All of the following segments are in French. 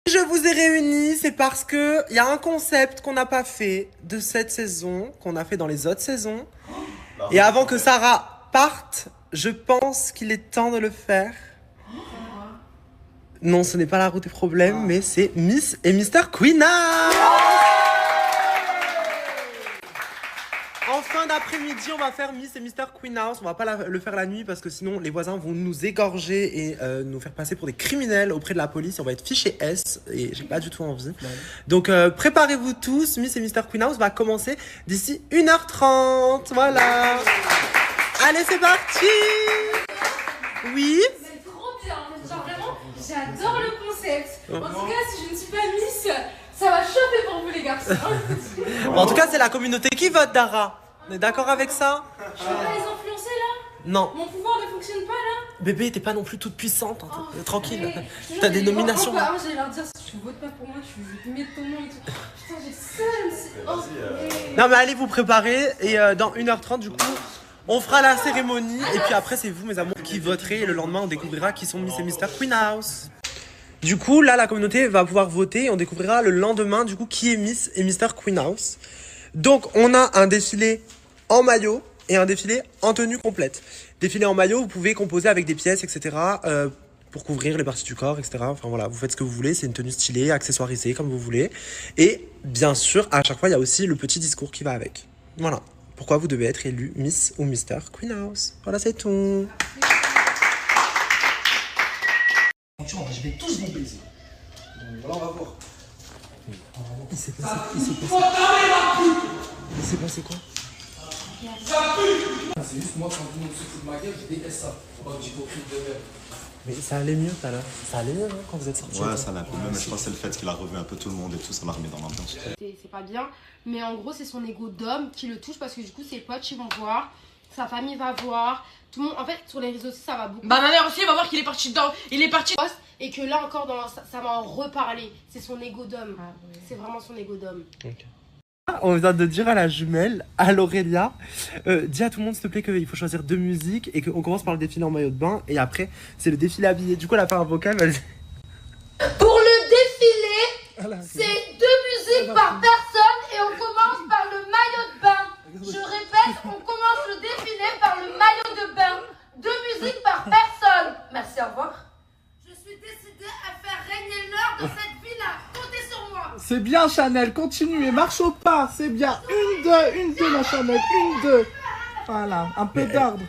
Je vous ai réunis, c'est parce que il y a un concept qu'on n'a pas fait de cette saison, qu'on a fait dans les autres saisons. Et avant que Sarah parte, je pense qu'il est temps de le faire. Non, ce n'est pas la route des problèmes, mais c'est Miss et Mister Queenhouse. En fin d'après-midi, on va faire Miss et Mister Queenhouse. On va pas le faire la nuit parce que sinon les voisins vont nous égorger et nous faire passer pour des criminels auprès de la police. On va être fiché S et j'ai pas du tout envie. Donc préparez-vous tous. Miss et Mister Queenhouse va commencer d'ici 1h30. Voilà. Allez, c'est parti. Oui. C'est trop bien. Genre vraiment, j'adore le concept. En tout cas, si je ne suis pas Miss, ça va chauffer pour vous les garçons. Bon, en tout cas, c'est la communauté qui vote, Dara. On est d'accord avec ça? Je peux pas les influencer là? Non. Mon pouvoir ne fonctionne pas là? Bébé, t'es pas non plus toute puissante. Hein. Tranquille. Mais T'as des nominations. J'allais leur dire si tu votes pas pour moi, tu mets ton nom et tout. Putain, j'ai seum. Non, mais allez vous préparer. Et dans 1h30, du coup, on fera la cérémonie. Et puis après, c'est vous, mes amours, qui voterez. Et le lendemain, on découvrira qui sont Miss et Mister Queenhouse. Du coup, là, la communauté va pouvoir voter. Et on découvrira le lendemain, du coup, qui est Miss et Mister Queenhouse. Donc, on a un défilé en maillot et un défilé en tenue complète. Défilé en maillot, vous pouvez composer avec des pièces, etc. Pour couvrir les parties du corps, etc. Enfin voilà, vous faites ce que vous voulez. C'est une tenue stylée, accessoirisée, comme vous voulez. Et bien sûr, à chaque fois, il y a aussi le petit discours qui va avec. Voilà. Pourquoi vous devez être élu Miss ou Mister Queenhouse. Voilà, c'est tout. Je vais tous vous baiser. Voilà, on va voir. Il s'est passé quoi? C'est juste moi, quand tout le monde se fout de ma gueule, je déteste ça. Faut pas que j'hypocrite de merde. Mais ça allait mieux tout à l'heure. Ça allait mieux hein, quand vous êtes sortis. Ouais, ça allait un peu mieux, mais je pense que c'est le fait qu'il a revu un peu tout le monde et tout, ça l'a remis dans l'ambiance. C'est pas bien, mais en gros, c'est son ego d'homme qui le touche parce que du coup, ses potes ils vont voir, sa famille va voir. Tout le monde, en fait, sur les réseaux sociaux, ça va beaucoup. Bah ma mère aussi, il va voir qu'il est parti dedans. Il est parti. Et que là encore, ça va en reparler. C'est son ego d'homme. C'est vraiment son ego d'homme. Okay. On vient de dire à la jumelle, à l'Aurélia, dis à tout le monde s'il te plaît qu'il faut choisir 2 musiques et qu'on commence par le défilé en maillot de bain et après c'est le défilé habillé. Du coup elle a fait un vocal, vas-y. Pour le défilé, c'est 2 musiques par personne et on commence par le maillot de bain. Je répète, on commence le défilé par le maillot de bain. 2 musiques par personne. Merci, au revoir. Je suis décidée à faire régner l'heure dans cette villa. Comptez sur moi. C'est bien Chanel, continuez, marche au pas, c'est bien. Une, deux ma Chanel, une, deux. Voilà, un peu d'ordre.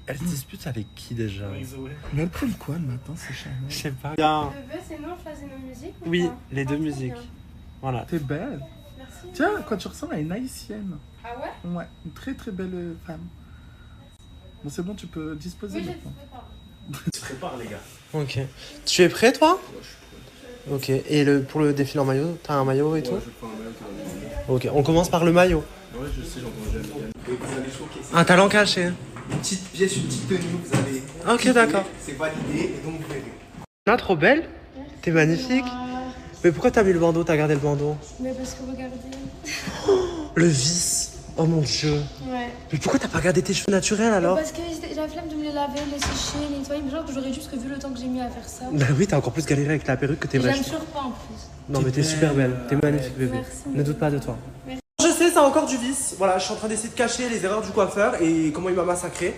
Elle dispute avec qui déjà? Mais elle prend quoi le matin, c'est Chanel? Je sais pas. Bien. C'est nous, on choisit nos musiques ou Oui, pas? les 2 musiques. Voilà. T'es belle. Merci. Tiens, quand tu ressembles à une haïtienne. Ah ouais? Ouais, une très très belle femme. Bon, c'est bon, tu peux disposer Oui, maintenant. Tu te prépares, les gars. Ok. Tu es prêt toi? Ok. Et pour le défilé en maillot, t'as un maillot et tout? Ok, on commence par le maillot. Ouais, je sais, j'entends jamais. Et vous allez choquer. Un talent caché. Une petite pièce, une petite tenue, vous allez. Ok, d'accord. C'est validé et donc vous verrez. Ah, trop belle. T'es magnifique. Mais pourquoi t'as mis le bandeau? T'as gardé le bandeau? Mais parce que regardez. Le vice. Oh mon dieu. Ouais. Mais pourquoi t'as pas gardé tes cheveux naturels alors? Parce que j'ai la flemme de me les laver, les sécher, les nettoyer. Mais genre, j'aurais juste vu le temps que j'ai mis à faire ça. Bah oui, t'as encore plus galéré avec la perruque que tes Et j'aime vaches. toujours pas en plus. Non mais t'es super belle, t'es magnifique bébé. Merci. Ne doute pas de toi. Merci. Je sais, c'est encore du vice. Voilà, je suis en train d'essayer de cacher les erreurs du coiffeur et comment il m'a massacré.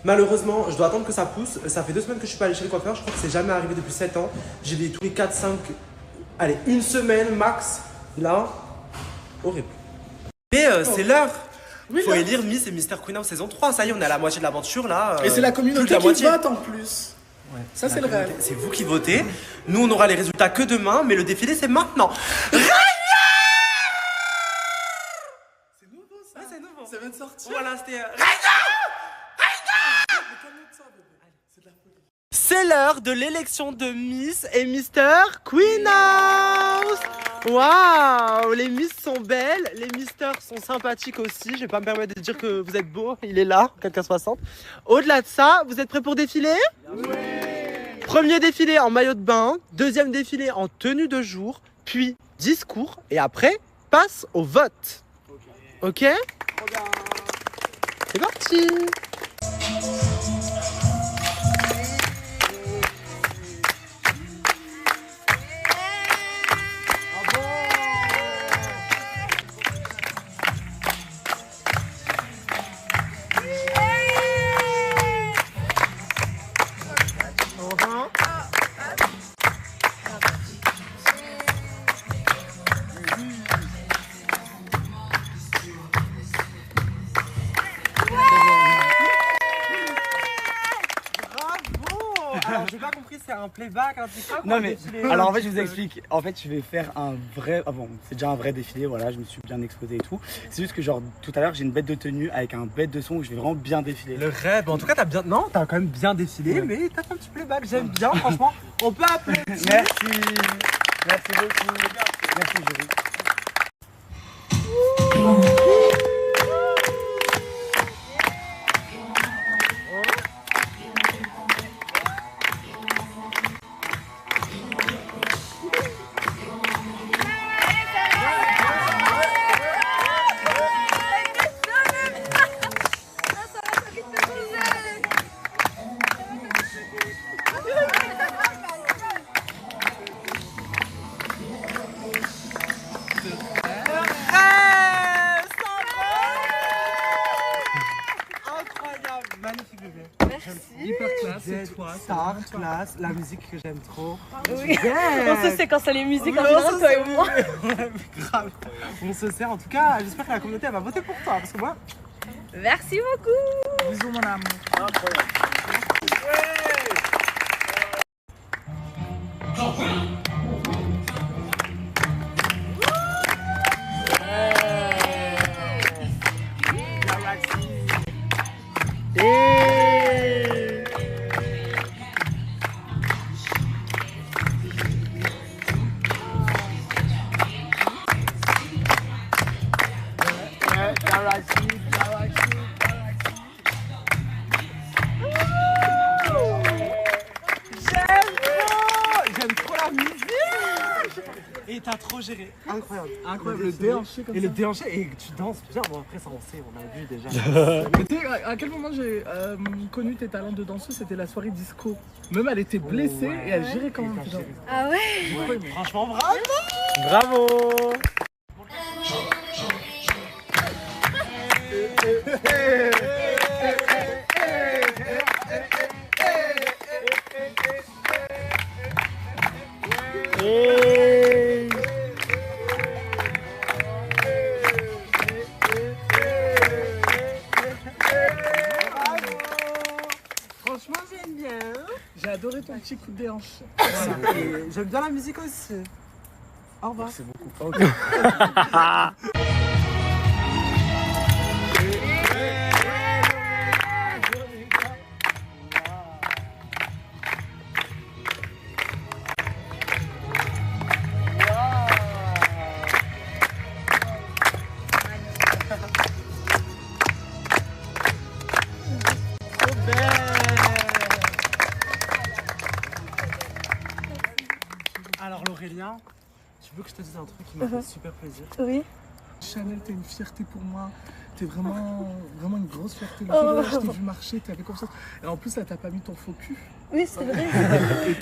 Malheureusement, je dois attendre que ça pousse. Ça fait 2 semaines que je suis pas allé chez le coiffeur. Je crois que c'est jamais arrivé depuis 7 ans. J'y vais tous les 4, 5, allez, 1 semaine max. Là, horrible. Mais c'est l'heure. Faut élire Miss et Mister Queenhouse saison 3. Ça y est, on est à la moitié de l'aventure là. Et c'est la Plus communauté de la qui moitié. vote en plus. Ouais, Ça, c'est le rêve. C'est vous qui votez. Nous, on aura les résultats que demain, mais le défilé, c'est maintenant. C'est nouveau ça. Ouais, c'est nouveau. Ça vient de sortir. Voilà, c'était... C'est l'heure de l'élection de Miss et Mister Queenhouse. Waouh, les Miss sont belles, les Misters sont sympathiques aussi. Je vais pas me permettre de dire que vous êtes beau, il est là, quelqu'un 60. Au-delà de ça, vous êtes prêts pour défiler? Oui. Premier défilé en maillot de bain, deuxième défilé en tenue de jour, puis discours et après, passe au vote. Ok? C'est parti. un playback, un TikTok. Non mais, alors en fait je vous explique, en fait je vais faire un vrai, bon c'est déjà un vrai défilé, voilà, je me suis bien exposé et tout. C'est juste que genre tout à l'heure j'ai une bête de tenue avec un bête de son où je vais vraiment bien défiler. Le rêve, en tout cas t'as bien, non t'as quand même bien défilé, mais t'as fait un petit playback, j'aime bien, franchement, on peut applaudir. Merci, merci beaucoup, merci jury. Magnifique bébé. Merci. Hyper classe, c'est toi. Star, classe, la musique que j'aime trop. Oui. On se sait quand c'est les musiques en général, toi et moi. Grave. On se sert. En tout cas, j'espère que la communauté elle va voter pour toi. Parce que moi. Merci beaucoup. Bisous mon amour. J'aime trop la musique. Et t'as trop géré. Incroyable. Incroyable, le déhanché comme ça. Et le déhanché, et tu danses bien. Bon, après, ça, on sait, on a vu déjà. Mais tu sais, à quel moment j'ai connu tes talents de danseuse, c'était la soirée disco. Même elle était blessée et elle gérait quand même. Genre. Ah ouais. Franchement, bravo. Bravo. Franchement, j'aime bien. J'ai adoré ton petit coup de déhanche. Voilà. Et j'aime bien la musique aussi. Au revoir. C'est beaucoup. Alors Laurélien, tu veux que je te dise un truc qui m'a fait super plaisir? Oui. Chanel, t'es une fierté pour moi. T'es vraiment une grosse fierté. Le fait je t'ai vu marcher, t'avais confiance. Et en plus, là, t'as pas mis ton faux cul. Oui, c'est vrai.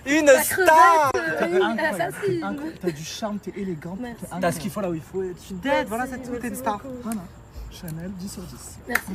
Une star. Incroyable. T'as du charme, t'es élégante. Merci. T'as ce qu'il faut là où il faut. Tu dead, voilà, c'est tout, t'es une star. Voilà. Chanel, 10 sur 10. Merci.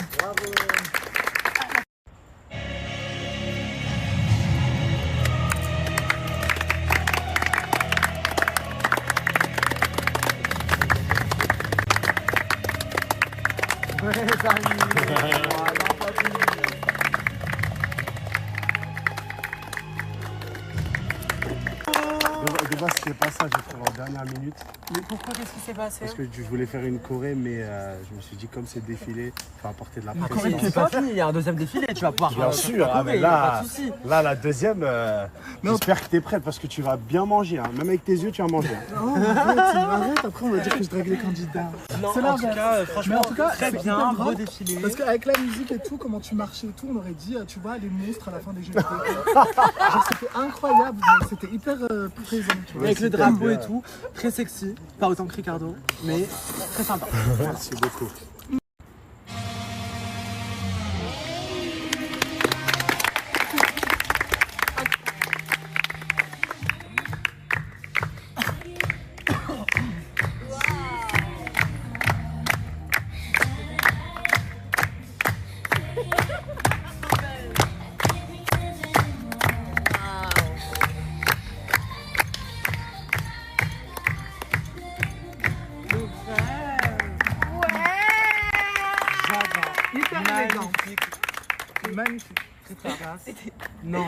De base, c'était pas ça, j'ai trouvé en dernière minute. Mais pourquoi, qu'est-ce qui s'est passé? Parce que je voulais faire une choré, mais je me suis dit, comme c'est défilé, il faut apporter de la La pression. Corée, c'est pas fini, il y a un deuxième défilé, tu vas pouvoir. Bien sûr, ah, mais y a pas là, de souci. là, la deuxième, j'espère que t'es prête parce que tu vas bien manger. Hein. Même avec tes yeux, tu vas manger. Hein. Oh, arrête, après on va dire que je drague les candidats. Non, C'est en l'inverse. tout cas, franchement, Mais en tout cas, très c'est bien, hyper beau grave. défilé. Parce qu'avec la musique et tout, comment tu marchais et tout, on aurait dit, tu vois, les monstres à la fin des jeux vidéo. Genre, c'était incroyable, mais c'était hyper présent, tu vois. Avec le drapeau et tout, très sexy, pas autant que Ricardo, mais très sympa. Merci beaucoup. Hyper élégant. Magnifique. Très classe. Non,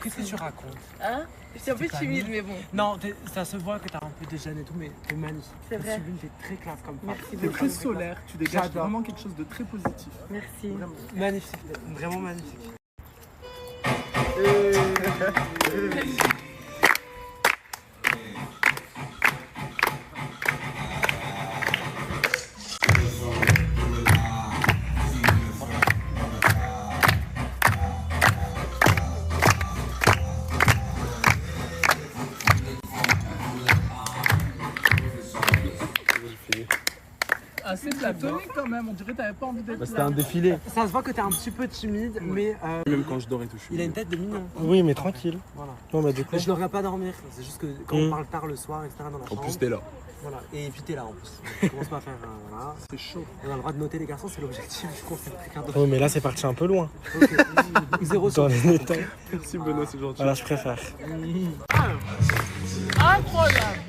qu'est-ce que tu racontes? Hein? J'étais un peu timide, mais bon. Non, ça se voit que t'as un peu de gêne et tout, mais t'es magnifique. C'est vrai. T'es très classe comme femme. Merci T'es beaucoup. très solaire, tu dégages vraiment quelque chose de très positif. Merci. Vraiment. Magnifique, vraiment magnifique. Assez platonique quand même, on dirait que t'avais pas envie d'être C'était là. un défilé. Ça se voit que t'es un petit peu timide, mais Même quand je dors et tout, je suis. il a une tête de mignon. Oui, mais tranquille. Voilà. Non, bah du coup. Mais je ne regarde pas dormir, c'est juste que quand on parle tard le soir, etc. dans la En chambre. plus, t'es là. Voilà, et puis t'es là en plus. On commence pas à faire. Voilà. C'est chaud. On a le droit de noter les garçons, c'est l'objectif du coup, c'est quelqu'un d'autre. Oh, mais là, c'est parti un peu loin. Ok. 0 sur Dans 10. les détails. Merci, Benoît, c'est gentil. Voilà, je préfère. Incroyable.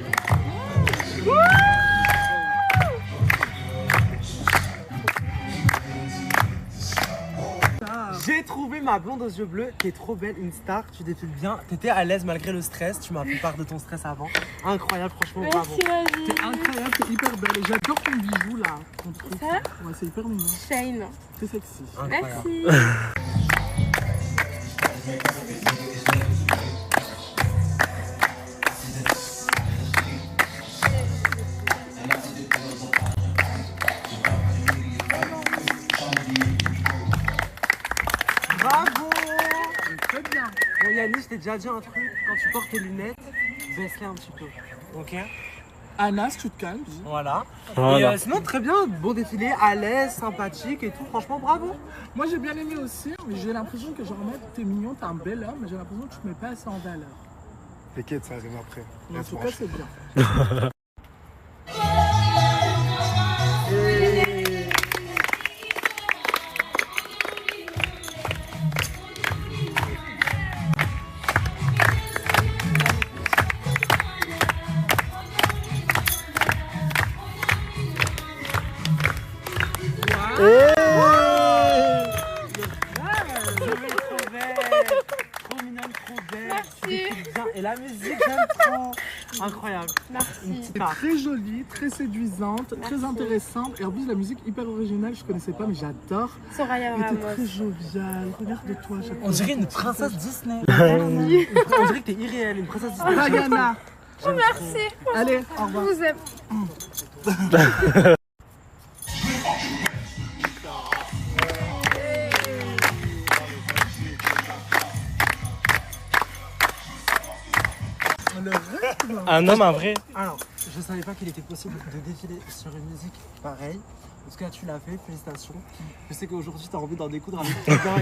J'ai trouvé ma blonde aux yeux bleus, qui est trop belle, une star, tu défiles bien, t'étais à l'aise malgré le stress, tu m'as fait part de ton stress avant. Incroyable, franchement, bravo. Merci, T'es incroyable, t'es hyper belle. Et j'adore ton bijou là. Ton truc. Ça Ouais, c'est hyper mignon. Shane. Très sexy. Incroyable. Merci. Bravo. Très bien. Bon Yannis, je t'ai déjà dit un truc, quand tu portes tes lunettes, baisse-les un petit peu. Ok. Anas, tu te calmes. Voilà. Voilà. Et sinon, très bien, beau défilé, à l'aise, sympathique et tout, franchement, bravo. Moi j'ai bien aimé aussi, mais j'ai l'impression que genre mec, t'es mignon, t'es un bel homme, mais j'ai l'impression que tu te mets pas assez en valeur. T'inquiète, ça arrive après. Mais en tout cas c'est bien. Trop mignonne, trop belle. Merci. Bien. Et la musique, j'aime trop. Incroyable. Une Merci. petite C'est part. très jolie, très séduisante, très intéressante. Et en plus la musique hyper originale, je connaissais pas mais j'adore. Soraya Et t'es Ramos. très joviale, regarde-toi. On dirait une princesse Disney. Merci. On dirait que t'es irréelle, une princesse Disney. Rayana. Oh, merci. Allez, au Je revoir. vous aime. Un homme, un vrai. Alors, je savais pas qu'il était possible de défiler sur une musique pareille. En tout cas, tu l'as fait, félicitations. Je sais qu'aujourd'hui, tu as envie d'en découdre avec quelqu'un.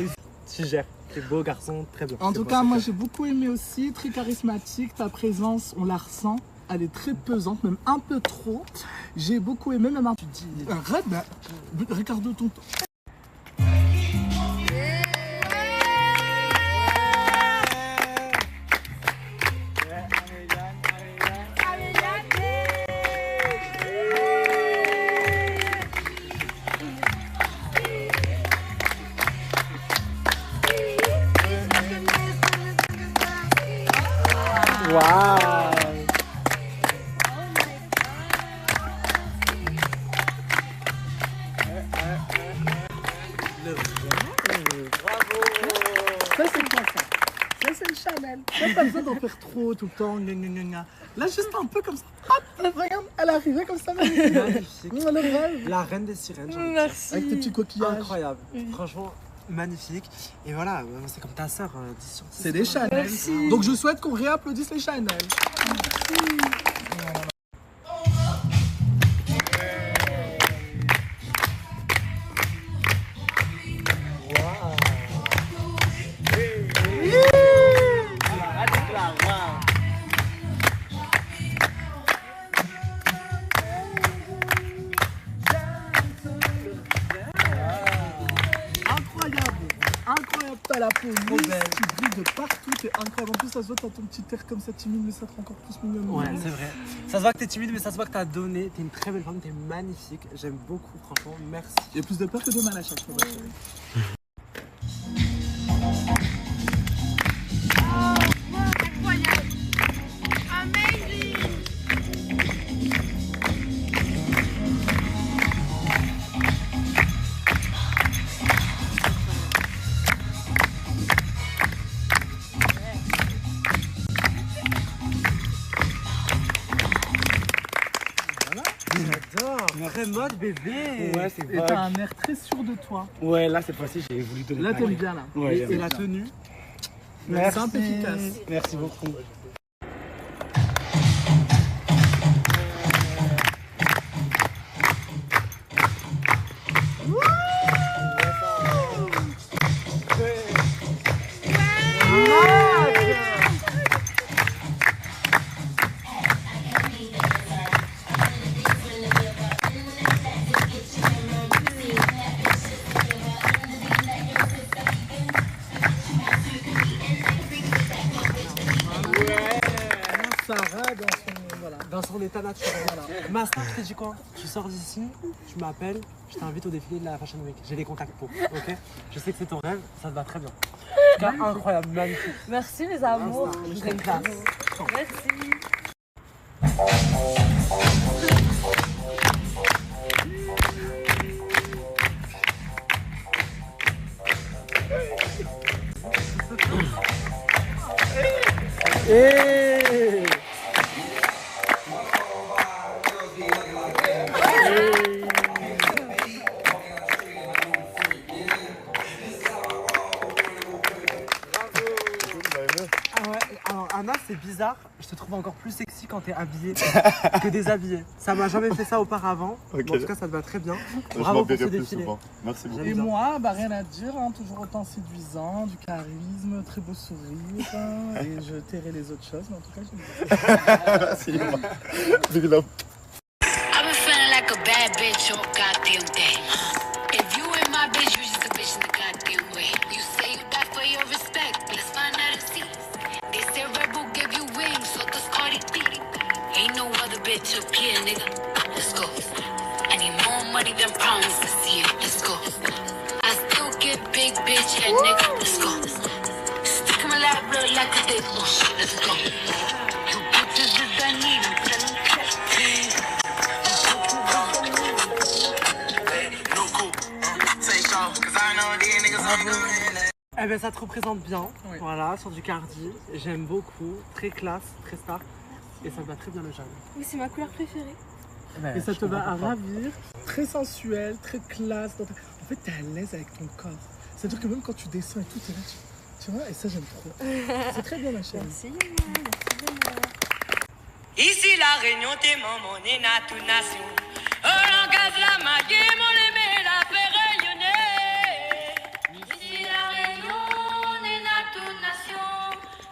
Tu gères. T'es beau garçon, très bien. En tout cas, moi j'ai beaucoup aimé aussi, très charismatique, ta présence, on la ressent. Elle est très pesante, même un peu trop. J'ai beaucoup aimé, même un... Tu dis, Arrête, bah, regarde ton... Waouh. Ça c'est quoi ça? Ça c'est le Chanel. Ça pas besoin d'en faire trop tout le temps. Gna, gna, gna, gna. Là juste un peu comme ça. Hop, regarde, elle est arrivée comme ça. magnifique. Le rêve. La reine des sirènes, j'ai envie de dire. Merci. Avec tes petits coquillages. Incroyable. Franchement, magnifique. Et voilà, c'est comme ta sœur, 10 sur 10. C'est des Chanel. Merci. Donc je souhaite qu'on réapplaudisse les Chanel. Incroyable, incroyable, t'as la peau Trop lisse, belle. tu brilles de partout, t'es incroyable. En plus ça se voit, t'as ton petit air comme ça timide, mais ça te rend encore plus mignonne. Ouais, c'est vrai. Ça se voit que t'es timide, mais ça se voit que t'as donné. T'es une très belle femme, t'es magnifique. J'aime beaucoup, franchement. Merci. Il y a plus de peur que de mal à chaque fois. ma chérie. J'adore. Très mode bébé. Ouais, c'est Et vrai. t'as un air très sûr de toi. Ouais, là, cette fois-ci, j'ai voulu donner. Là, t'aimes bien, là. Ouais, Et la tenue. Merci. Simple, efficace. Merci beaucoup. Sarah dans son état naturel. Voilà. Master, je t'ai dit quoi? Tu sors d'ici, tu m'appelles, je t'invite au défilé de la Fashion Week. J'ai des contacts pour, ok? Je sais que c'est ton rêve, ça te va très bien. En tout cas, incroyable, magnifique. Merci les amours. Je t'aime classe. Merci. Hey! Ah ouais, alors Anna, c'est bizarre, je te trouve encore plus sexy quand t'es habillée que déshabillée. Ça m'a jamais fait ça auparavant. Ok. Bon, en tout cas, ça te va très bien. Je Bravo pour ce m'habillerai plus défilé. souvent. Merci beaucoup. Et moi, bah rien à dire, hein, toujours autant séduisant, du charisme, très beau sourire, hein, et je tairai les autres choses, mais en tout cas, j'aime bien. Merci. Big love. I've been feeling like a bad bitch all goddamn day. If you ain't my bitch, you just a bitch in the goddamn way. You say you die for your respect, let's find out and see. They say Red Bull give you wings, so does Cardi B. Ain't no other bitch up here, nigga. Let's go. I need more money than problems this year. Let's go. I still get big bitch head, nigga. Let's go. Stick my lap blood like a dick. Oh shit, let's go. You bitches is I need them. Tell them Eh ben ça te représente bien, Oui. voilà, sur du cardi. J'aime beaucoup, très classe, très star. Et ça me va très bien le jaune. Oui, c'est ma couleur préférée. Et ça te va à ravir, très sensuel, très classe. En fait, t'es à l'aise avec ton corps. C'est-à-dire que même quand tu descends et tout, t'es là, tu vois, et ça j'aime trop. C'est très bien ma chérie. Merci Yama, merci Yama. Ici la Réunion, t'es maman, on est na toute nation. Oh, l'engage la magie, mon aimé, la fait rayonner. Ici la Réunion, on est na toute nation.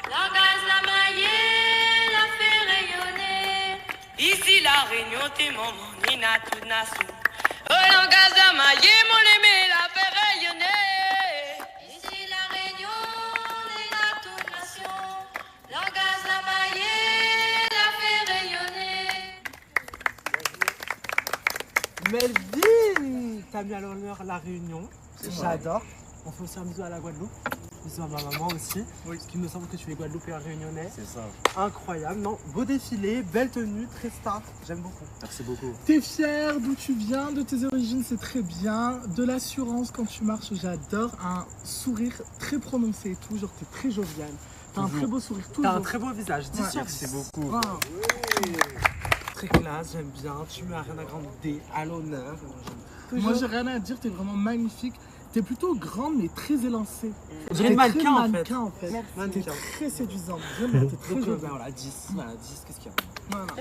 L'engage la magie, la fait rayonner. Ici la Réunion, t'es maman, on est na toute nation. Oh, l'engage la magie, mon aimé, la fait rayonner. Ici la Réunion, on est na toute nation. L'engage la magie, la fait rayonner. Melvin, t'as mis à l'honneur la Réunion, j'adore. On fait aussi un bisou à la Guadeloupe, bisou à ma maman aussi, parce qu'il me semble que tu es Guadeloupéen réunionnais. C'est ça. Incroyable, non, beau défilé, belle tenue, très star, j'aime beaucoup. Merci beaucoup. T'es fier d'où tu viens, de tes origines, c'est très bien. De l'assurance quand tu marches, j'adore. Un sourire très prononcé et tout, genre t'es très jovial. T'as un très beau sourire toujours. T'as un très beau visage, 10 sur 10. Merci beaucoup. Wow. Très classe, j'aime bien, tu mets Ariana Grande à l'honneur. Moi j'ai rien à dire, t'es vraiment magnifique. T'es plutôt grande mais très élancée. On dirait T'es mannequin, très en fait. mannequin en fait. T'es Mannequin. très séduisante, vraiment, t'es très Donc jolie. ben voilà, 10, voilà, 10, qu'est-ce qu'il y a? Voilà.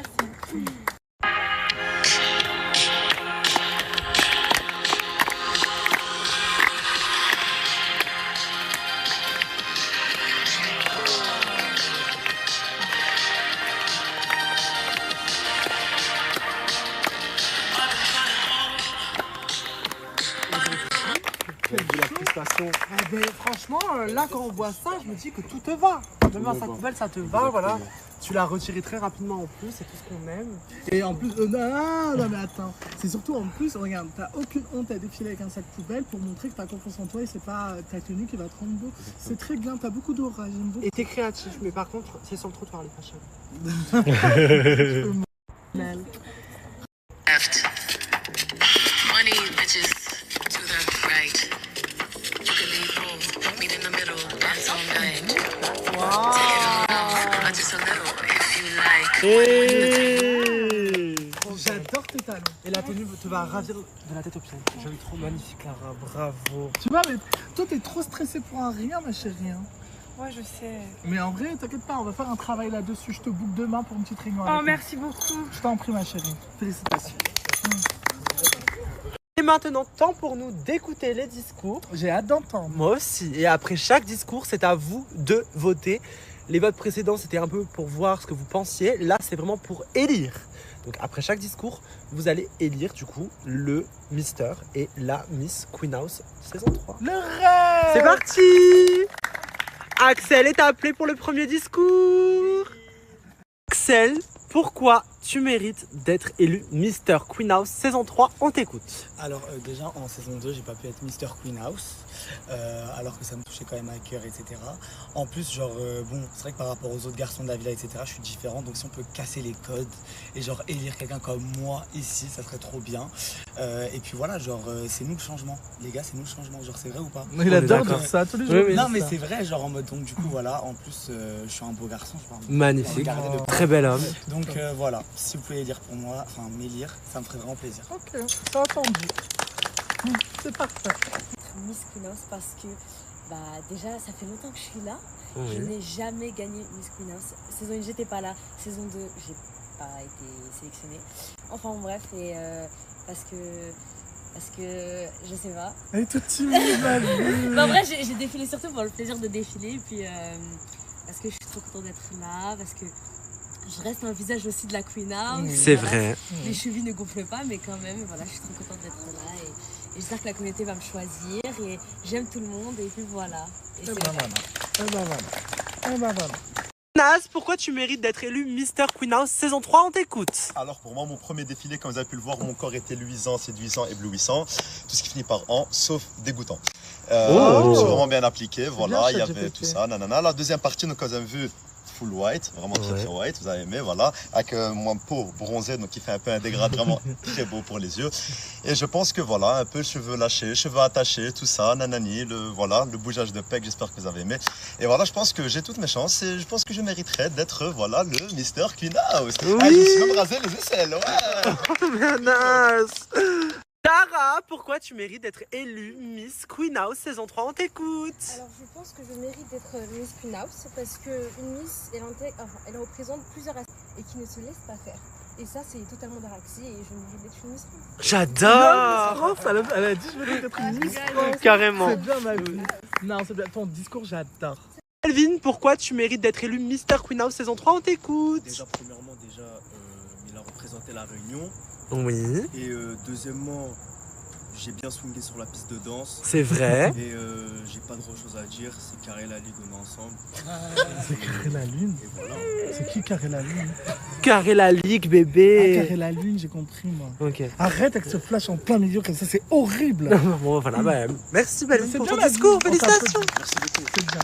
La prestation. Eh ben, franchement, là quand on voit ça, je me dis que tout te va. Même un sac poubelle, ça te va, voilà. Tu l'as retiré très rapidement en plus, c'est tout ce qu'on aime. Et en plus, non mais attends, c'est surtout en plus, regarde, t'as aucune honte à défiler avec un sac poubelle pour montrer que t'as confiance en toi et c'est pas ta tenue qui va te rendre beau. C'est très bien, t'as beaucoup d'aura, j'aime beaucoup. Et t'es créatif, mais par contre, c'est sur le trottoir les fashion. Left. Money, bitches, to the right. You can leave home, meet in the middle, dance all night. Take it around, just a little if you like. J'adore tes talons. Chani. Et la tenue te va ravir de la tête aux pieds. J'ai eu trop magnifique, Clara. Bravo. Tu vois, mais toi, t'es trop stressée pour un rien, ma chérie. Hein. Ouais, je sais. Mais en vrai, t'inquiète pas, on va faire un travail là-dessus. Je te boucle demain pour une petite réunion. Oh, merci beaucoup. Je t'en prie, ma chérie. Félicitations. Et maintenant, temps pour nous d'écouter les discours. J'ai hâte d'entendre. Moi aussi. Et après chaque discours, c'est à vous de voter. Les votes précédents, c'était un peu pour voir ce que vous pensiez. Là, c'est vraiment pour élire. Donc après chaque discours, vous allez élire du coup le Mister et la Miss Queen House saison 3. Le rêve! C'est parti! Axel est appelé pour le premier discours. Axel, pourquoi tu mérites d'être élu Mister Queen House saison 3? On t'écoute. Alors déjà en saison 2 j'ai pas pu être Mister Queen House alors que ça me touchait quand même à cœur, etc. En plus genre bon c'est vrai que par rapport aux autres garçons de la villa, etc. je suis différent, donc si on peut casser les codes et genre élire quelqu'un comme moi ici, ça serait trop bien. Et puis voilà, genre c'est nous le changement, les gars, c'est nous le changement, genre c'est vrai ou pas? Il adore dire ça tous les jours. Oui, non mais c'est vrai, genre en mode, donc du coup voilà, en plus je suis un beau garçon, je pense. Magnifique, très bel homme. Donc voilà, si vous pouvez élire pour moi, enfin m'élire, ça me ferait vraiment plaisir. Ok, c'est entendu. C'est parfait. Miss Queen House parce que bah déjà ça fait longtemps que je suis là. Oui. Je n'ai jamais gagné Miss Queen House. Saison 1 j'étais pas là, saison 2 j'ai pas été sélectionnée. Enfin bref, et parce que je sais pas. Elle est toute timide, ma vie. En vrai j'ai défilé surtout pour le plaisir de défiler et puis parce que je suis trop contente d'être là, parce que je reste un visage aussi de la Queen House. C'est voilà. vrai. Les chevilles ne gonflent pas, mais quand même, voilà, je suis trop contente d'être là et j'espère que la communauté va me choisir et j'aime tout le monde et puis voilà. Et c'est Naz, pourquoi tu mérites d'être élu Mister Queen House saison 3? On t'écoute. Alors pour moi, mon premier défilé, comme vous avez pu le voir, mon corps était luisant, séduisant, éblouissant. Tout ce qui finit par en, sauf dégoûtant. Je me suis vraiment bien appliqué, voilà, il y avait tout ça, nanana. La deuxième partie, donc, comme vous avez vu, full white, vraiment très white, vous avez aimé, voilà, avec mon peau bronzée, donc qui fait un peu un dégradé vraiment très beau pour les yeux. Et je pense que voilà, un peu cheveux lâchés, cheveux attachés, tout ça, nanani, voilà, le bougeage de pec, j'espère que vous avez aimé. Et voilà, je pense que j'ai toutes mes chances et je pense que je mériterais d'être, voilà, le Mister Queen House. Oui. Ah, je me suis même rasé les aisselles, ouais. Naz. Tara, pourquoi tu mérites d'être élue Miss Queen House saison 3? On t'écoute. Alors je pense que je mérite d'être Miss Queen House parce qu'une Miss, elle représente plusieurs aspects et qui ne se laisse pas faire. Et ça c'est totalement d'Araxi et je mérite d'être une Miss France. J'adore. Elle a dit je mérite d'être une Miss France. Carrément. C'est bien ma vie. Non, c'est bien. Ton discours, j'adore. Elvin, pourquoi tu mérites d'être élu Mister Queen House saison 3? On t'écoute. Déjà, premièrement, il a représenté la Réunion. Oui. Et deuxièmement, j'ai bien swingé sur la piste de danse. C'est vrai. Et j'ai pas trop chose à dire, c'est Carré la Ligue, on est ensemble. C'est Carré la Lune. Et voilà. C'est qui Carré la Lune? Carré la Ligue, bébé. Ah, Carré la Lune, j'ai compris moi. Ok. Arrête avec ce flash en plein milieu comme ça, c'est horrible. Bon, voilà, bah, merci Belvin pour ton bien, discours, on félicitations. Merci beaucoup. C'est bien.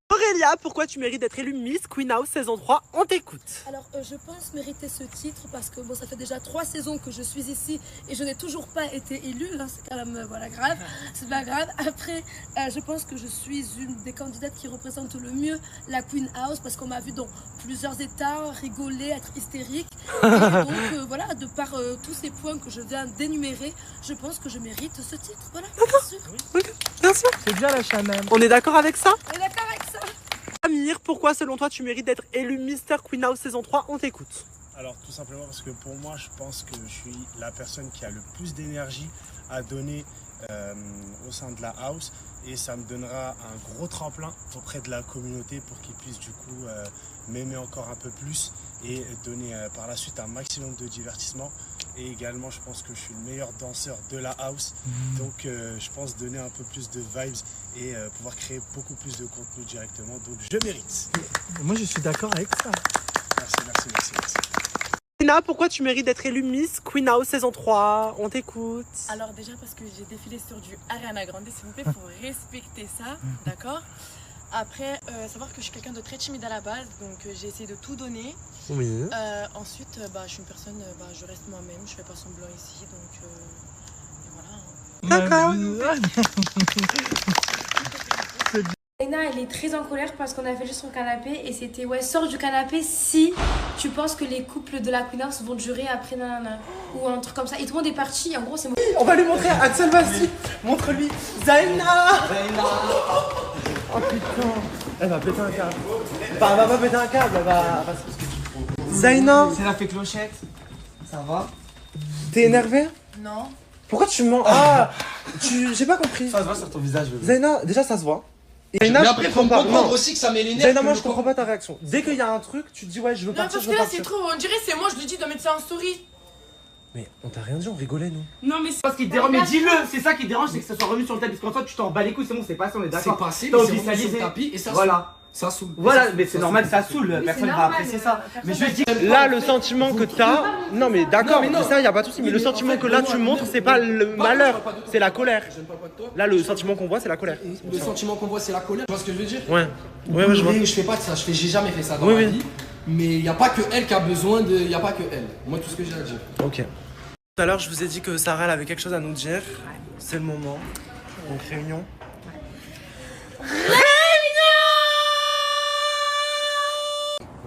Aurélia, pourquoi tu mérites d'être élue Miss Queen House saison 3? On t'écoute. Alors je pense mériter ce titre parce que bon, ça fait déjà 3 saisons que je suis ici et je n'ai toujours pas été élue, hein, c'est quand même voilà, grave, c'est pas grave. Après je pense que je suis une des candidates qui représente le mieux la Queen House parce qu'on m'a vu dans plusieurs états, rigoler, être hystérique. Et donc voilà, de par tous ces points que je viens d'énumérer, je pense que je mérite ce titre, voilà, bien sûr. Ok, bien sûr. C'est bien la Chanel. On est d'accord avec ça? On est d'accord avec ça? Amir, pourquoi selon toi tu mérites d'être élu Mister Queen House saison 3? On t'écoute. Alors tout simplement parce que pour moi je pense que je suis la personne qui a le plus d'énergie à donner au sein de la house et ça me donnera un gros tremplin auprès de la communauté pour qu'ils puissent du coup m'aimer encore un peu plus et donner par la suite un maximum de divertissement. Et également je pense que je suis le meilleur danseur de la house, donc je pense donner un peu plus de vibes et pouvoir créer beaucoup plus de contenu directement, donc je mérite. Moi je suis d'accord avec ça. Merci. Tina, pourquoi tu mérites d'être élue Miss Queen House saison 3? On t'écoute. Alors déjà parce que j'ai défilé sur du Ariana Grande, s'il vous plaît, faut respecter ça, d'accord? Après, savoir que je suis quelqu'un de très timide à la base, donc j'ai essayé de tout donner. Oui. Ensuite, je suis une personne, je reste moi-même, je fais pas semblant ici, donc et voilà. D'accord. Une Zaina, elle est très en colère parce qu'on a fait juste son canapé et c'était ouais, sors du canapé si tu penses que les couples de la Queen House vont durer après nanana ou un truc comme ça. Et tout le monde est parti. En gros, c'est moi. On va lui montrer. Axel, vas-y. Montre-lui. Zaina. Oh putain. Elle va péter un câble. Enfin, elle va pas péter un câble. Elle va. Zaina. C'est la fée clochette. Ça va? T'es énervé? Non. Pourquoi tu mens? Ah, j'ai pas compris. Ça se voit sur ton visage. Zaina, déjà ça se voit. Et Mais Zaina, après, faut me comprendre aussi que ça met les nerfs. Zaina, moi je comprends pas ta réaction. Dès qu'il y a un truc, tu te dis ouais, je veux Non, partir, parce je que veux là, partir. c'est trop. On dirait c'est moi, je lui dis de mettre ça en story. Mais on t'a rien dit, on rigolait nous. Non, mais c'est parce qu'il te dérange. Mais dis-le, c'est ça qui te dérange, c'est que ça soit remis sur le tapis. Parce qu'en toi, tu t'en bats les couilles, c'est bon, c'est passé, on est d'accord. C'est passé, T'as mais c'est remis sur officialisé. le tapis et ça Voilà. saoule. Ça saoule. Voilà, mais c'est normal, ça saoule. Personne va apprécier ça. Mais je veux dire. Là, le sentiment que t'as. Non, mais d'accord, mais ça, y a pas de soucis. Mais le sentiment que là tu montres, c'est pas le malheur, c'est la colère. Là, le sentiment qu'on voit, c'est la colère. Le sentiment qu'on voit, c'est la colère. Tu vois ce que je veux dire? Ouais. Ouais, je vois. Je fais pas de ça, j'ai jamais fait ça dans ma vie. Mais il n'y a pas que elle qui a besoin de. Il n'y a pas que elle. Moi, tout ce que j'ai à dire. Ok. Tout à l'heure, je vous ai dit que Sarah elle avait quelque chose à nous dire. C'est le moment. Donc, réunion.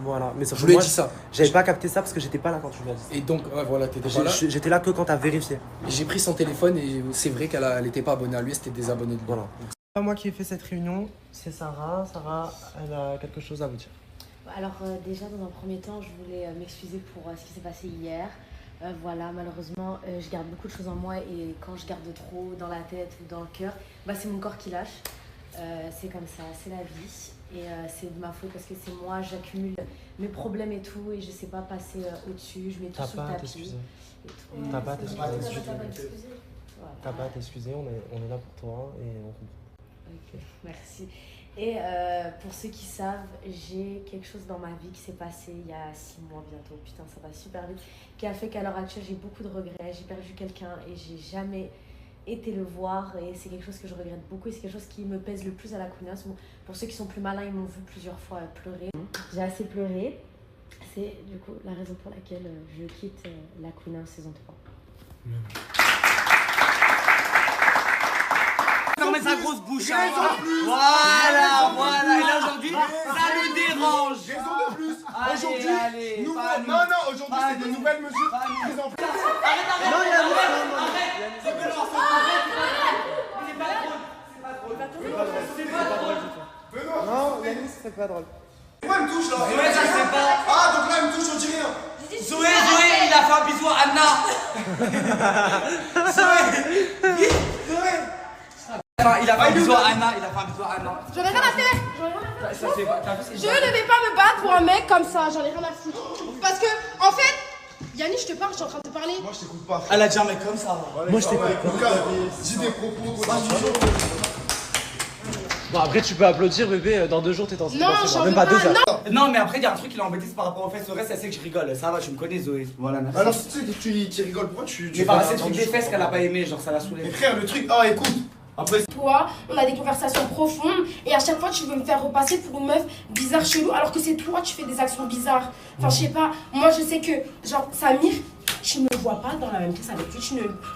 Voilà, mais sauf Je que lui ai moi, dit ça. J'avais pas capté ça parce que j'étais pas là quand tu l'as dit. Et donc, ouais, voilà, t'étais pas là. J'étais là que quand t'as vérifié. J'ai pris son téléphone et c'est vrai qu'elle était pas abonnée à lui, c'était désabonnée de lui. Voilà. C'est pas moi qui ai fait cette réunion, c'est Sarah. Sarah, elle a quelque chose à vous dire. Alors déjà dans un premier temps, je voulais m'excuser pour ce qui s'est passé hier. Voilà, malheureusement, je garde beaucoup de choses en moi et quand je garde trop dans la tête ou dans le cœur, bah, c'est mon corps qui lâche. C'est comme ça, c'est la vie et c'est de ma faute parce que c'est moi, j'accumule mes problèmes et tout et je sais pas passer au-dessus, je mets tout sur le tapis. T'as pas à t'excuser. T'as pas à t'excuser, on est là pour toi et on comprend. Ok, merci. Et pour ceux qui savent, j'ai quelque chose dans ma vie qui s'est passé il y a 6 mois bientôt, putain ça va super vite, qui a fait qu'à l'heure actuelle j'ai beaucoup de regrets, j'ai perdu quelqu'un et j'ai jamais été le voir et c'est quelque chose que je regrette beaucoup et c'est quelque chose qui me pèse le plus à la Queen House. Bon, pour ceux qui sont plus malins, ils m'ont vu plusieurs fois pleurer. J'ai assez pleuré, c'est du coup la raison pour laquelle je quitte la Queen House saison 3. Fermez sa grosse bouche. Voilà, voilà. Et là aujourd'hui, ça nous dérange. Raison de plus. Aujourd'hui, aujourd'hui c'est des nouvelles mesures prises en place. Arrête. Non, Yannis, Non, Yannis, c'est pas drôle. Pourquoi elle me touche là? Ouais, ça se fait pas. Ah, donc là elle me touche, on dit rien. Zoé, il a fait un bisou à Anna. Zoé. Il a fait un bisou à Anna. J'en ai rien à faire. Je ne vais pas me battre pour un mec comme ça, j'en ai rien à foutre. Parce que, en fait, Yannick, je te parle, je suis en train de te parler. Moi je t'écoute pas. Elle a dit un mec comme ça. Moi je t'écoute pas. Dis des propos. Bon, après tu peux applaudir bébé, dans 2 jours t'es en Non, j'en même veux pas pas, 2 heures. Non, mais après, il y a un truc qui l'a embêté, c'est par rapport au fesses. Le reste, elle sait que je rigole. Ça va, tu me connais, Zoé. Voilà, merci. Alors si tu sais qui rigole, pourquoi tu. J'ai pas assez de trucs des fesses qu'elle a pas aimé, genre ça l'a saoulé. Mais frère, le truc, oh écoute. Après, Toi, on a des conversations profondes et à chaque fois tu veux me faire repasser pour une meuf bizarre chelou alors que c'est toi tu fais des actions bizarres. Enfin, je sais pas, moi je sais que, genre, Samir, tu ne me vois pas dans la même pièce avec lui,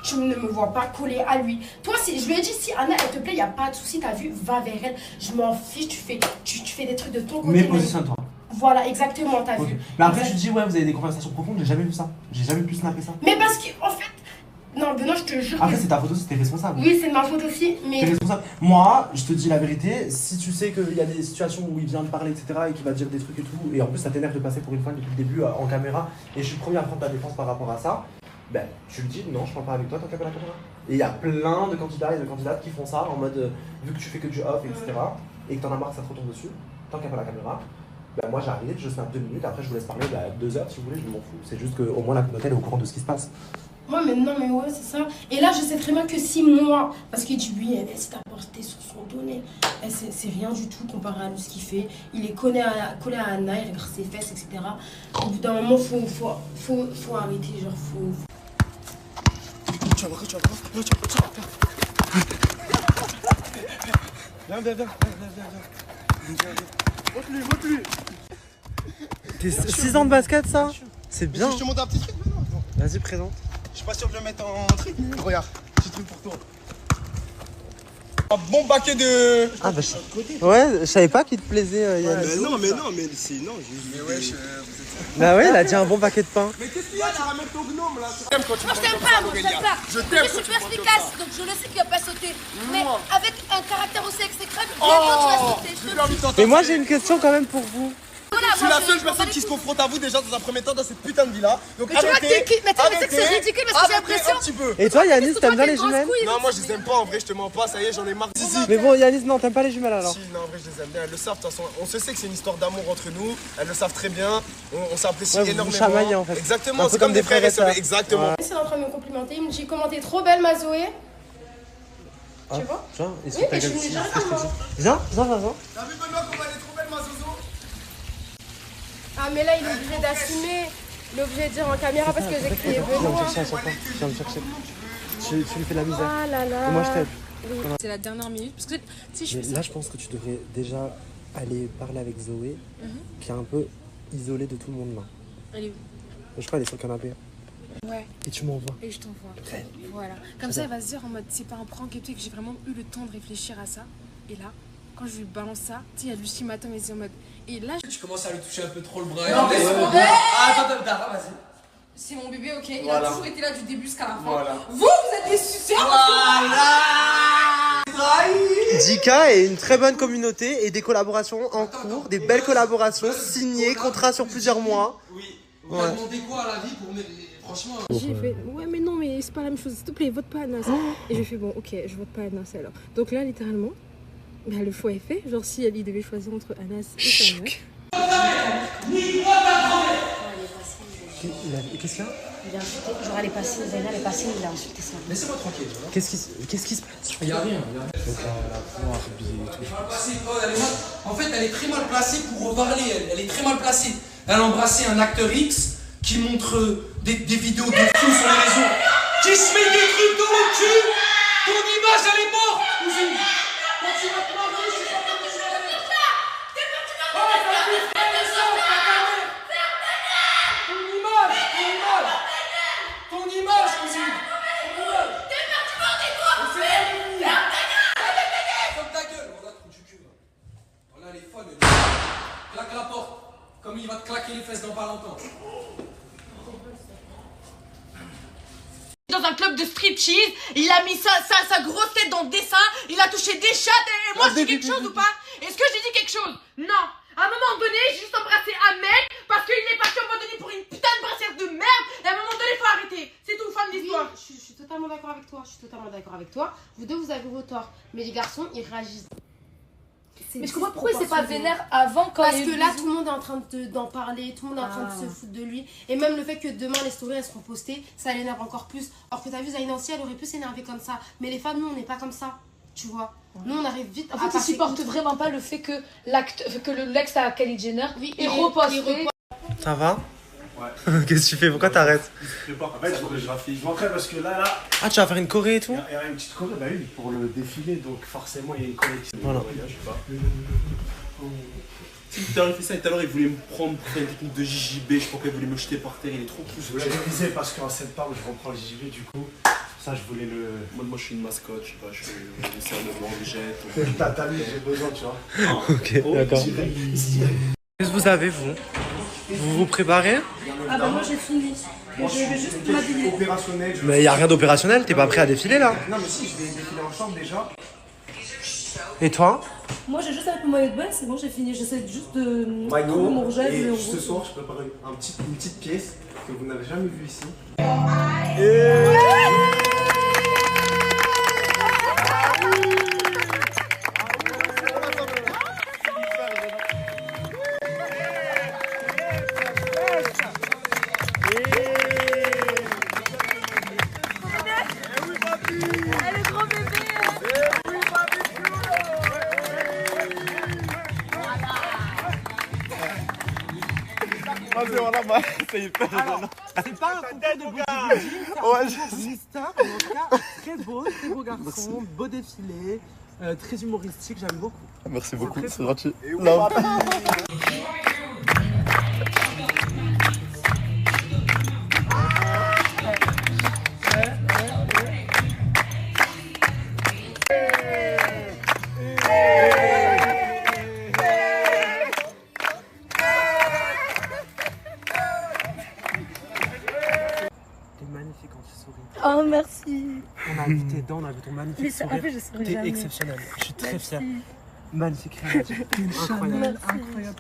tu ne me vois pas coller à lui. Toi, je lui ai dit, si Anna elle te plaît, y a pas de souci, t'as vu, va vers elle. Je m'en fiche, tu fais des trucs de ton côté. Mais positionne-toi. Voilà, exactement, t'as vu. Mais après tu dis ouais, vous avez des conversations profondes, j'ai jamais vu ça. J'ai jamais pu snapper ça. Mais parce que, en fait, non, Benoît, je te jure. Après c'est ta faute aussi, t'es responsable. Oui, c'est de ma faute aussi, mais. T'es responsable. Moi, je te dis la vérité, si tu sais qu'il y a des situations où il vient de parler, etc., et qu'il va dire des trucs et tout, et en plus ça t'énerve de passer pour une fan depuis le début en caméra, et je suis le premier à prendre ta défense par rapport à ça, ben tu le dis, non, je parle pas avec toi tant qu'il y a pas la caméra. Et il y a plein de candidats et de candidates qui font ça en mode, vu que tu fais que du off, etc., et que t'en as marre que ça te retombe dessus, tant qu'il n'y a pas la caméra, ben moi j'arrive, je snap 2 minutes, après je vous laisse parler 2 heures si vous voulez, je m'en fous. C'est juste qu'au moins la communauté elle est au courant de ce qui se passe. Ouais, mais non, mais ouais, c'est ça. Et là, je sais très bien que si moi, parce qu'il dit oui, elle s'est apportée sur son donné, c'est rien du tout comparé à ce qu'il fait. Il est collé à Anna, il regarde ses fesses, etc. Au bout d'un moment, faut arrêter, genre, faut. Tu vas voir. Viens. Vote-lui. T'es 6 ans de basket ça? C'est bien. Je te montre un petit truc maintenant. Vas-y, présente. Je suis pas sûr de le mettre en truc. Regarde, petit truc pour toi. Un bon paquet de... Ah bah ouais, je savais pas qu'il te plaisait Yannis. Non, mais c'est... Non, mais wesh, Bah ouais, il a dit un bon paquet de pain. Mais qu'est-ce qu'il y a? Tu ramènes ton gnome là. Je t'aime quand tu Moi je t'aime pas, moi je t'aime pas. Je t'aime Je suis quand tu parles comme perspicace, ça. donc je le sais qu'il va pas sauter. Mais avec un caractère aussi exécrable, Oh, bientôt tu vas sauter. j'ai plus envie de t'entendre. Mais moi j'ai une question quand même pour vous. Voilà, Je suis la seule personne qui se confronte à vous déjà dans un premier temps dans cette putain de villa. Donc Mais tu vois que arrêtez, t'es qui? Mais tu sais que c'est arrêtez, ridicule parce que j'ai arrêtez l'impression. un petit peu. Et toi Yannis, t'aimes bien les jumelles? Non, moi je les aime pas en vrai, je te mens pas, ça y est, j'en ai marre. Zizi. Mais bon Yannis, non, t'aimes pas les jumelles alors? Si, non, en vrai, je les aime bien, elles le savent de toute façon. On se sait que c'est une histoire d'amour entre nous, elles le savent très bien, on s'apprécie Ouais, vous vous énormément. chamaillez, en fait. Exactement, Un peu c'est comme des frères et sœurs. sœurs. Exactement. Ouais. C'est en train de me complimenter, il me dit comment t'es trop belle ma Zoé. Ah, Tu vois? Viens, il se Oui, fait ta et je gueule. me gère comme moi. Viens. T'as vu Benoît comment elle est trop belle ma Zozo? Ah mais là il est obligé d'assumer. Il est obligé de dire en caméra parce que j'ai crié Viens me Benoît. chercher à chaque fois. Viens me chercher. Tu lui fais la misère. Ah là là. Et moi je t'aide. Voilà. C'est la dernière minute. Parce que si je Mais fais ça. là, je pense que tu devrais déjà aller parler avec Zoé, qui est un peu isolée de tout le monde là. Elle est où? Je crois qu'elle est sur le canapé. Ouais. Et tu m'envoies. Et je t'envoie. Voilà. Comme ça, elle va se dire en mode c'est pas un prank et tout, et que j'ai vraiment eu le temps de réfléchir à ça. Et là, quand je lui balance ça, tu sais, il y a Lucie m'attend, mais c'est en mode. Et là, Tu commences à lui toucher un peu trop le bras. Non, mais c'est mon bébé. Attends, vas-y. c'est mon bébé, ok? Il Voilà. a toujours été là du début jusqu'à la fin. Voilà. Vous êtes des suceurs. Jika est une très bonne communauté et des collaborations en cours, des belles collaborations signées, contrats sur plusieurs mois. Oui. Ouais. T'as demandé quoi à la vie pour... Franchement... J'ai fait, ouais, mais non, mais c'est pas la même chose. S'il te plaît, vote pas Anas. Et j'ai fait, bon, ok, je vote pas Anas alors. Donc là, littéralement, bah, le choix est fait. Genre, si Ali devait choisir entre Anas et sa mère. Qu'est-ce qu'il y a? Il a insulté, genre elle est passée, Zaina elle est passée, il a insulté ça. Laissez-moi tranquille. Qu'est-ce qui se passe? Il y a rien. Donc la voix habillée et tout. En fait, elle est très mal placée pour reparler. Elle est très mal placée. Elle a embrassé un acteur X qui montre des vidéos de fous sur les réseaux. Qui se met des trucs dans le cul. Ton image, elle est morte, cousine. Quand tu vas te marier, je sais pas comment tu vas aller. Ton image, cousine. Ferme ta gueule. Voilà, trou du cul. Voilà, elle est folle. Claque la porte. Comme il va te claquer les fesses dans pas longtemps. Dans un club de striptease, il a mis sa grosse tête dans le dessin, il a touché des chattes et moi je dis quelque chose ou pas? Est-ce que j'ai dit quelque chose? Non. À un moment donné, j'ai juste embrassé un mec parce qu'il est parti en moment donné pour une putain de brassière de merde et à un moment donné, faut arrêter. C'est tout, fin de l'histoire. Je suis totalement d'accord avec toi. Vous deux, vous avez vos torts. Mais les garçons, ils réagissent. Mais je comprends pourquoi il s'est pas vénère avant quand Parce il y a que eu là, bisous. tout le monde est en train d'en parler, tout le monde est en train de se foutre de lui. Et même le fait que demain les stories elles seront postées, ça l'énerve encore plus. Alors que t'as vu Zaina aussi, elle aurait pu s'énerver comme ça. Mais les femmes, nous, on n'est pas comme ça. Tu vois. Nous, on arrive vite En à fait, il passer supporte outre. vraiment pas le fait que l'ex à Kylie Jenner est reposté. Ça va? Ouais. Qu'est-ce que tu fais? Pourquoi t'arrêtes? En fait, il faut que je raffiche. Je m'entraîne parce que là. Ah, tu vas faire une choré et tout? Il y a une petite choré, bah oui, pour le défilé, donc forcément, il y a une choré qui Voilà. Je sais pas. Si tout à l'heure il fait ça et tout à l'heure il voulait me prendre pour faire une technique de JJB, je crois qu'il voulait me jeter par terre, il est trop cool. Je voulais réviser parce qu'en septembre je reprends le JJB du coup. Ça je voulais le. Moi je suis une mascotte, je sais pas, je fais des cernements, des jets. T'as mis, j'ai besoin, tu vois. Ok, d'accord. Qu'est-ce que vous avez, vous? Vous vous préparez? Ah bah moi j'ai fini. Je vais juste m'habiller. Opérationnel. Mais il y a rien d'opérationnel, t'es pas prêt à défiler là? Non mais si, je vais défiler en chambre déjà. Et toi? Moi j'ai juste avec mon maillot de bain, c'est bon, j'ai fini. J'essaie juste de Maillot, trouver mon rouge et et ce soir je prépare une petite pièce que vous n'avez jamais vue ici. C'est pas un concours de bodybuilding, c'est un concours Mister, en tout cas, très beau garçon, beau défilé, très humoristique, j'aime beaucoup. Merci beaucoup, c'est gentil. magnifique quand tu souris. Oh, merci. On a vu tes dents, on a vu ton magnifique Mais sourire. en fait, je souris T'es jamais. exceptionnel. Je suis très Merci. fière. Magnifique, rien à dire. Incroyable. Incroyable.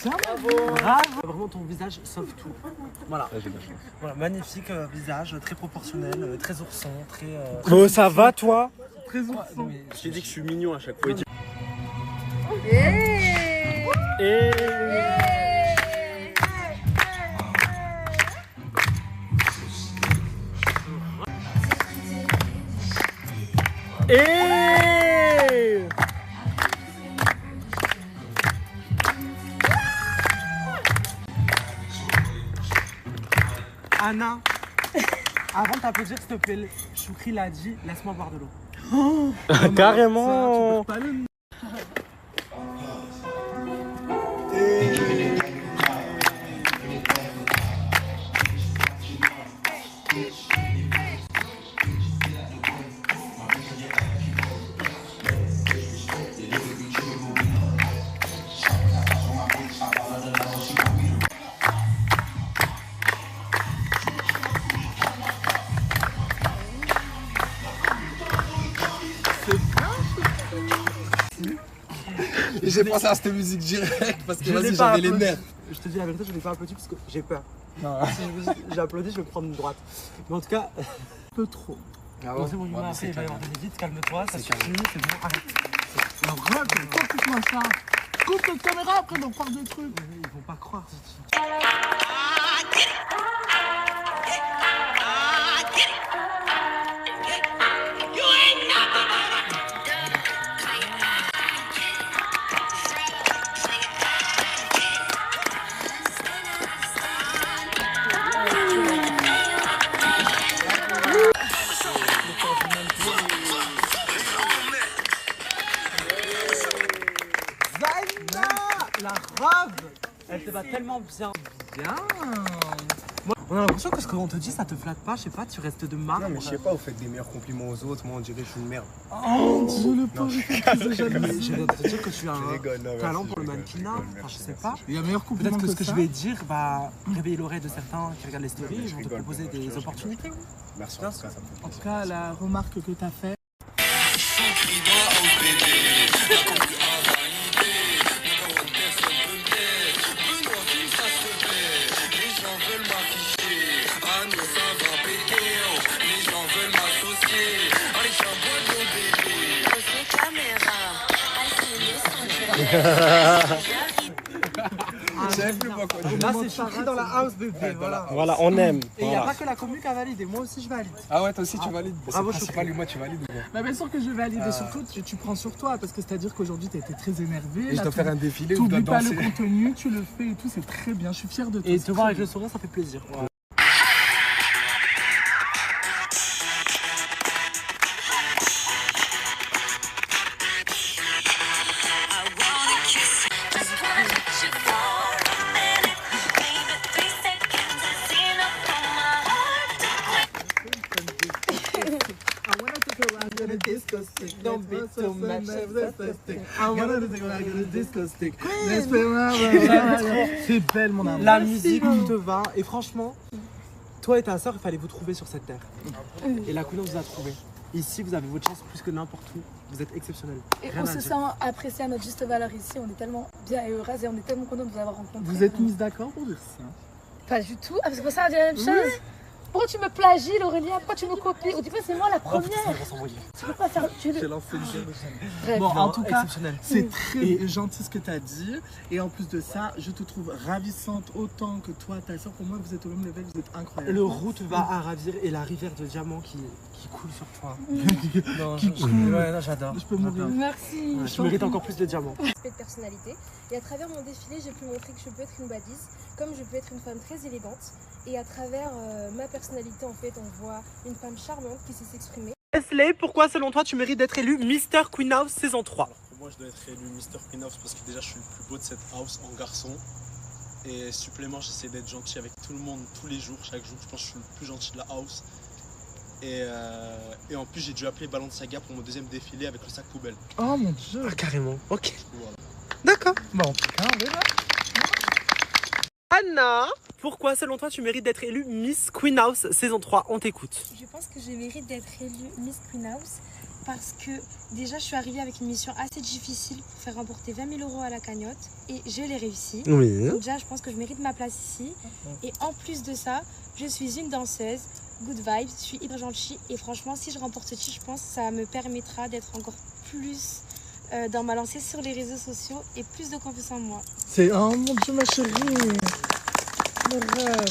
Bravo. Vraiment ton visage sauve tout. Voilà. Voilà, magnifique visage, très proportionnel, très ourson, très. Oh, ça va toi? Très ourson. Je t'ai dit que je suis mignon à chaque fois. Anna, avant de t'applaudir, s'il te plaît, Choukri l'a dit, laisse-moi boire de l'eau. Carrément. J'ai pensé à cette musique direct parce que Je l'ai vas-y, pas j'avais les applaudi. nerfs. Je te dis la vérité, je l'ai pas applaudi parce que j'ai peur. Si j'ai applaudi, je vais me prendre une droite. Mais en tout cas, Un peu trop. bon, c'est bon, Yuma, après il va y avoir des vite, calme-toi, ça suffit, c'est bon, arrête. Arrête, coupe-moi ça. Coupe notre caméra après d'en faire des trucs. Ils vont pas croire. Zaina, la robe, elle te va tellement bien. Bien. On a l'impression que ce qu'on te dit, ça te flatte pas, je sais pas, tu restes de marbre. Non, mais je sais pas, vous faites des meilleurs compliments aux autres. Moi, on dirait que je suis une merde. Oh Dieu, le pauvre, il fait crise de jalousie. Je viens de te dire que tu as Je un rigole, non, talent merci, pour le je rigole, mannequinat. je rigole, Enfin, je merci, sais merci. pas. Il y a meilleur compliment Peut-être que ce que ça. je vais dire va réveiller l'oreille de certains qui regardent les stories, ils vont te rigole, proposer je des rigole. opportunités. Merci, en tout cas, ça me fait En tout cas, la remarque que tu as faite. J'avais plus moi quoi. Là, c'est Choukri dans la house, bébé. Voilà. Voilà, on aime. Et il n'y a pas que la commune qui a validé, moi aussi je valide. Ah ouais, toi aussi tu valides. Bravo, C'est principal, moi tu valides ou pas? Bah bien sûr que je vais valider, surtout tu prends sur toi parce que c'est-à-dire qu'aujourd'hui tu as été très énervé. Et je dois faire un défilé ou je dois T'oublies pas le danser? contenu, tu le fais et tout, c'est très bien, je suis fière de toi. Et c'est te voir très avec le sourire, ça fait plaisir. C'est belle mon amour. La musique te va et franchement, toi et ta soeur, il fallait vous trouver sur cette terre. Et la couleur vous a trouvé. Ici, vous avez votre chance plus que n'importe où. Vous êtes exceptionnel. Et Rien on à se dire. sent apprécié à notre juste valeur ici. On est tellement bien et heureuse et on est tellement content de vous avoir rencontré. Vous êtes mises d'accord pour dire ça? Pas du tout. Ah, parce que pour ça, on dit la même chose. Pourquoi tu me plagies, Laurelia? Pourquoi tu me copies? Ou du coup, c'est moi la Oh, putain, première. ça va s'envoyer. Tu peux pas faire. J'ai lancé le jeu. Bref. Bon, en tout cas, exceptionnel. c'est très gentil ce que tu as dit. Et en plus de ça, je te trouve ravissante autant que toi, ta soeur. Pour moi, vous êtes au même level, vous êtes incroyable. Le route va à ravir et la rivière de diamants qui coule sur toi. Non, Qui coule. ouais, non, j'adore. Je peux mourir. Merci. Ouais, je mérite encore plus de diamants. Respect de personnalité. Et à travers mon défilé, j'ai pu montrer que je peux être une badise, comme je peux être une femme très élégante. Et à travers ma personnalité, en fait, on voit une femme charmante qui sait s'exprimer. Leslie, pourquoi selon toi tu mérites d'être élu Mr. Queen House saison 3? Alors pour moi, je dois être élu Mr. Queen House parce que déjà, je suis le plus beau de cette house en garçon. Et supplément, j'essaie d'être gentil avec tout le monde, tous les jours, chaque jour. Je pense que je suis le plus gentil de la house. Et en plus, j'ai dû appeler Balenciaga pour mon deuxième défilé avec le sac poubelle. Oh mon dieu. Ah, carrément. Ok. Voilà. D'accord. Bon, en tout cas, on verra. Anna, pourquoi selon toi tu mérites d'être élue Miss Queen House saison 3? On t'écoute. Je pense que je mérite d'être élue Miss Queen House parce que déjà je suis arrivée avec une mission assez difficile pour faire remporter 20 000 € à la cagnotte et je l'ai réussi. Oui. Donc déjà je pense que je mérite ma place ici. Et en plus de ça, je suis une danseuse, good vibes, je suis hyper gentille et franchement si je remporte ce titre, je pense que ça me permettra d'être encore plus dans ma lancée sur les réseaux sociaux et plus de confiance en moi. C'est... Oh mon dieu ma chérie. Mon rêve.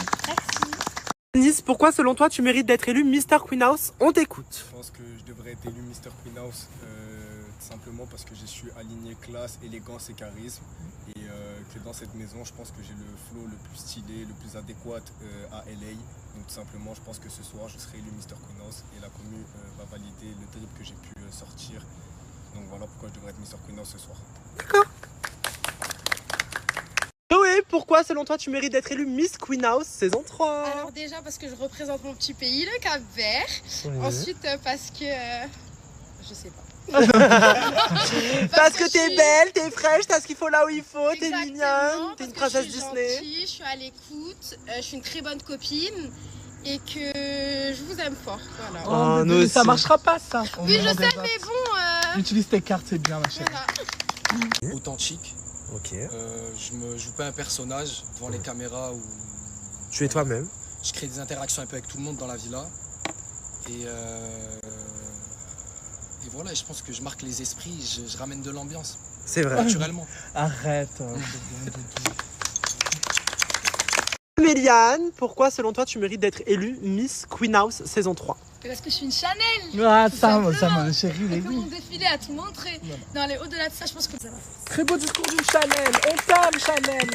Nice, pourquoi selon toi tu mérites d'être élue Mr Queen House? On t'écoute. Je pense que je devrais être élu Mr Queen House tout simplement parce que j'ai su aligner classe, élégance et charisme et que dans cette maison je pense que j'ai le flow le plus stylé, le plus adéquat à LA. Donc tout simplement je pense que ce soir je serai élu Mr Queen House et la commu va valider le drip que j'ai pu sortir. Donc voilà pourquoi je devrais être Mr Queen House ce soir. D'accord. Chloé, pourquoi selon toi tu mérites d'être élue Miss Queen House saison 3? Alors déjà parce que je représente mon petit pays, le Cap-Vert. Oui. Ensuite parce que... je sais pas. Parce que t'es belle, t'es fraîche, t'as ce qu'il faut là où il faut, t'es Exactement, mignonne, t'es une parce que princesse je suis Disney. gentille, je suis à l'écoute, je suis une très bonne copine et que je vous aime fort. Voilà. Oh, bébé, ça marchera pas ça. Oui, je sais, mais bon... Utilise tes cartes, c'est bien ma chérie. Voilà. Authentique. Ok. Je me joue pas un personnage devant les caméras où Tu es toi-même. je crée des interactions un peu avec tout le monde dans la villa. Et voilà, je pense que je marque les esprits, je ramène de l'ambiance. C'est vrai. Naturellement. Arrête. Méliane, pourquoi selon toi tu mérites d'être élue Miss Queen House saison 3? Parce que je suis une Chanel. Ah, tout ça, simplement. ma chérie, mais Et que oui. mon défilé a tout montré. Non, allez, au-delà de ça, je pense que ça va. Très beau discours d'une Chanel. On t'aime, Chanel.